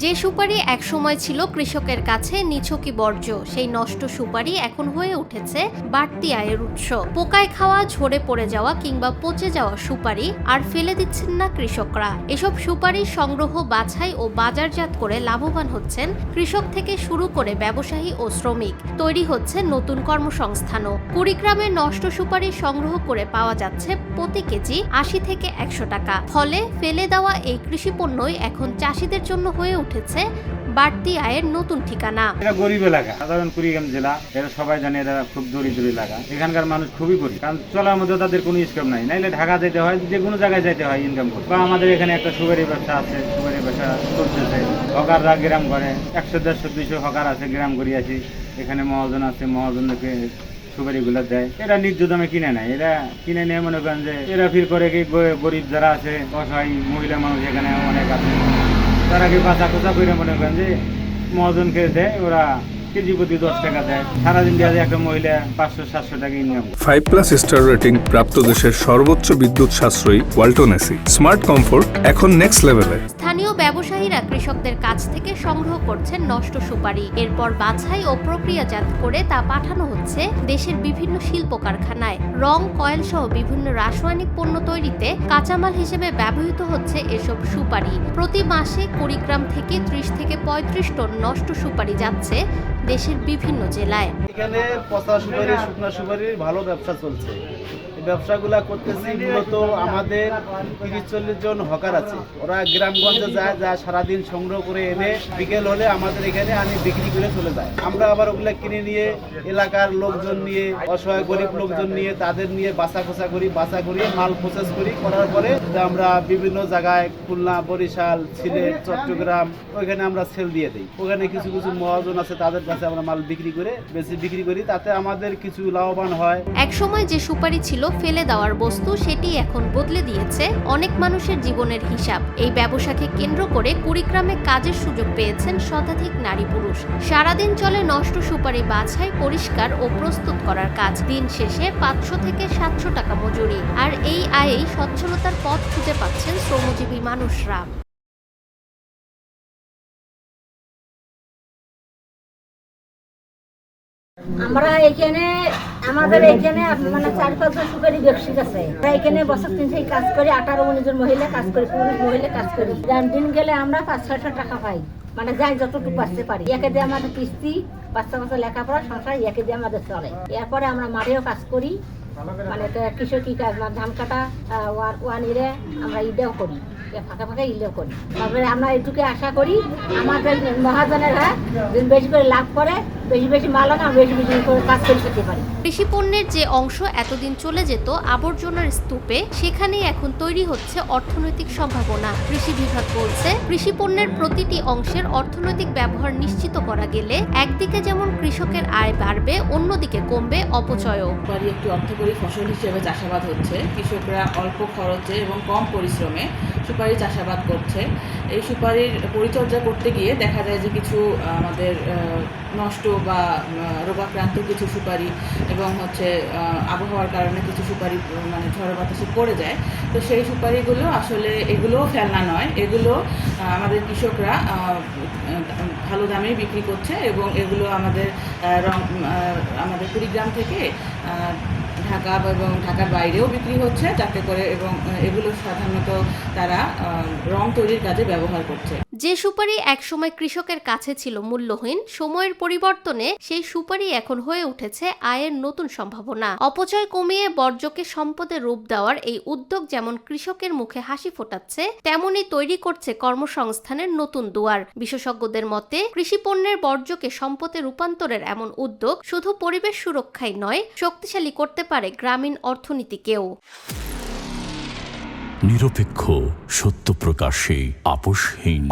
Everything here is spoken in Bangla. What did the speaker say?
যে সুপারি একসময় ছিল কৃষকের কাছে নিছকই বর্জ্য, সেই নষ্ট সুপারি এখন হয়ে উঠেছে বাড়তি আয়ের উৎস। পোকায় খাওয়া, ঝরে পড়ে যাওয়া কিংবা পচে যাওয়া সুপারি আর ফেলে দিচ্ছেন না কৃষকরা। এসব সুপারি সংগ্রহ, বাছাই ও বাজারজাত করে লাভবান হচ্ছেন কৃষক থেকে শুরু করে ব্যবসায়ী ও শ্রমিক। তৈরি হচ্ছে নতুন কর্মসংস্থানও। কুড়িগ্রামে নষ্ট সুপারি সংগ্রহ করে পাওয়া যাচ্ছে প্রতি কেজি ৮০ থেকে ১০০ টাকা। ফলে ফেলে দেওয়া এই কৃষি পণ্যই এখন চাষিদের জন্য হয়ে উঠেছে বাড়তি আয়ের নতুন ঠিকানা। এটা গরিব এলাকা, সাধারণ কুড়িগ্রাম জেলা, এটা সবাই জানে, এটা খুব দরিদ্র এলাকা। এখানকার মানুষ খুবই গরিব, কারণ চলার মধ্যে তাদের কোনো স্কোপ নাই। নাইলে ঢাকা যেতে হয়, যে কোনো জায়গায় যেতে হয় ইনকাম করতে। বা আমাদের এখানে একটা সুপারি ব্যবসা আছে, সুপারি ব্যবসা চলতেছে। হকাররা গ্রাম করে ১০০, ১৫০, ২০০ হকার আছে, গ্রাম করিয়াছি। এখানে মহাজন আছে, মহাজনকে সুপারিগুলো দেয়। এরা ন্যায্য দামে কিনে নেয়। এরা কিনে নিয়ে মনে করেন যে এরা ফির করে কি গরিব যারা আছে, অসহায় মহিলা মানুষ এখানে অনেক আছে, তারা কি বাঁচা কোচা করে মনে করেন যে মহাজনকে দেয়। ওরা কেজি প্রতি ১০ টাকা দেয়। সারাদিন দিয়ে একটা মহিলা ৫০০-৭০০ টাকা ইনকাম। 5+ স্টার রেটিং প্রাপ্ত দেশের সর্বোচ্চ বিদ্যুৎ সাশ্রয়ী ওয়ালটন এসি। স্মার্ট কমফোর্ট এখন নেক্সট লেভেলে। স্থানীয় ব্যবসায়ীরা কৃষকদের কাছ থেকে সংগ্রহ করছেন নষ্ট সুপারি। এরপর বাছাই ও প্রক্রিয়াজাত করে তা পাঠানো হচ্ছে দেশের বিভিন্ন শিল্প কারখানায়। রং, কয়েল সহ বিভিন্ন রাসায়নিক পণ্য তৈরিতে কাঁচামাল হিসেবে ব্যবহৃত হচ্ছে এসব সুপারি। প্রতি মাসে কুড়িগ্রাম থেকে ৩০ থেকে ৩৫ টন নষ্ট সুপারি যাচ্ছে দেশের বিভিন্ন জেলায়। এখানে পচা সুপারি, শুকনা সুপারির ভালো ব্যবসা চলছে। এই ব্যবসাগুলা করতেছি মূলত আমাদের ৩০-৪০ জন হকার আছে। ওরা গ্রামগঞ্জে যায়, যা সারাদিন সংগ্রহ করে এনে বিকেল হলে আমাদের এখানে আনি বিক্রি করে চলে যায়। আমরা আবার ওগুলা কিনে নিয়ে এলাকার লোকজন নিয়ে, অসহায় গরিব লোকজন নিয়ে, তাদের নিয়ে বাছা খোঁচা করি, বাছা করিয়ে মাল প্রসেস করি। করার পরে আমরা বিভিন্ন জায়গায়, খুলনা, বরিশাল, সিলেট, চট্টগ্রাম, ওইখানে আমরা সেল দিয়ে দিই। ওখানে কিছু কিছু মহাজন আছে, তাদের কাছে আমরা মাল বিক্রি করি। তাতে আমাদের কিছু লাভবান হয়। একসময় যে সুপারি ছিল ফেলে দেওয়ার বস্তু, সেটি এখন বদলে দিয়েছে অনেক মানুষের জীবনের হিসাব। এই ব্যবসাকে কেন্দ্র করে কুড়িগ্রামে কাজের সুযোগ পেয়েছেন শতাধিক নারী পুরুষ। সারাদিন চলে নষ্ট সুপারি বাছাই, পরিষ্কার ও প্রস্তুত করার কাজ। দিন শেষে ৫০০ থেকে ৭০০ টাকা মজুরি। আর এই আয়েই সচ্ছলতার পথ খুঁজে পাচ্ছেন শ্রমজীবী মানুষরা। আমরা আমাদের এখানে মানে ৪-৫ জন সুপারি ব্যবসায়ী আছে। আমরা এখানে বছর ৩ থেকে কাজ করি, ১৮-১৯ জন মহিলা কাজ করি, পুরুষ মহিলা কাজ করি। দিন গেলে আমরা ৫০০-৬০০ টাকা পাই, মানে যাই যতটুকু বাঁচতে পারি। একে দিয়ে আমাদের কিস্তি, বাচ্চা লেখাপড়া, সংসার একে দিয়ে আমাদের চলে। এরপরে আমরা মাঠেও কাজ করি, মানে কৃষকি কাজ, ধান কাটা, ওয়ান ইরে আমরা ইদেও করি, ফাঁকা ইলেও করি। তারপরে আমরা এইটুকু আশা করি আমাদের মহাজনেরা বেশি করে লাভ করে, বেশি মাল না, বেশি করে কাজ করে খেতে পারি। কৃষি পণ্যের যে অংশ এতদিন চলে যেত আবর্জনার স্তূপে, সেখানেই এখন তৈরি হচ্ছে অর্থনৈতিক সম্ভাবনা। কৃষি বিভাগ বলছে, কৃষি পণ্যের প্রতিটি অংশের অর্থনৈতিক ব্যবহার নিশ্চিত করা গেলে একদিকে যেমন কৃষকের আয় বাড়বে, অন্যদিকে কমবে অপচয়ও। সুপারি একটি অর্থকরী ফসল হিসেবে চাষাবাদ হচ্ছে। কৃষকরা অল্প খরচে এবং কম পরিশ্রমে সুপারি চাষাবাদ করছে। এই সুপারির পরিচর্যা করতে গিয়ে দেখা যায় যে কিছু আমাদের নষ্ট বা রোগাক্রান্ত কিছু সুপারি এবং আবহাওয়ার কারণে কিছু সুপারি মানে ঝড় বাতাসে পড়ে যায়। তো সেই সুপারিগুলো আসলে এগুলোও ফেলনা নয়, এগুলো আমাদের কৃষকরা ভালো দামেই বিক্রি করছে এবং এগুলো আমাদের কুড়িগ্রাম থেকে ঢাকা এবং ঢাকার বাইরেও বিক্রি হচ্ছে, যাতে করে, এবং এগুলো সাধারণত তারা রং তৈরির কাজে ব্যবহার করছে। যে সুপারি একসময় কৃষকের কাছে ছিল মূল্যহীন, সময়ের পরিবর্তনে সেই সুপারি এখন হয়ে উঠেছে আয়ের নতুন সম্ভাবনা। অপচয় কমিয়ে বর্জ্যকে সম্পদের রূপ দেওয়ার এই উদ্যোগ যেমন কৃষকের মুখে হাসি ফোটাচ্ছে, তেমনি তৈরি করছে কর্মসংস্থানের নতুন দুয়ার। বিশেষজ্ঞদের মতে, কৃষি পণ্যের বর্জ্যকে সম্পদে রূপান্তরের এমন উদ্যোগ শুধু পরিবেশ সুরক্ষাই নয়, শক্তিশালী করতে পারে গ্রামীণ অর্থনীতিকেও। নিরপেক্ষ, সত্য প্রকাশে আপোষহীন।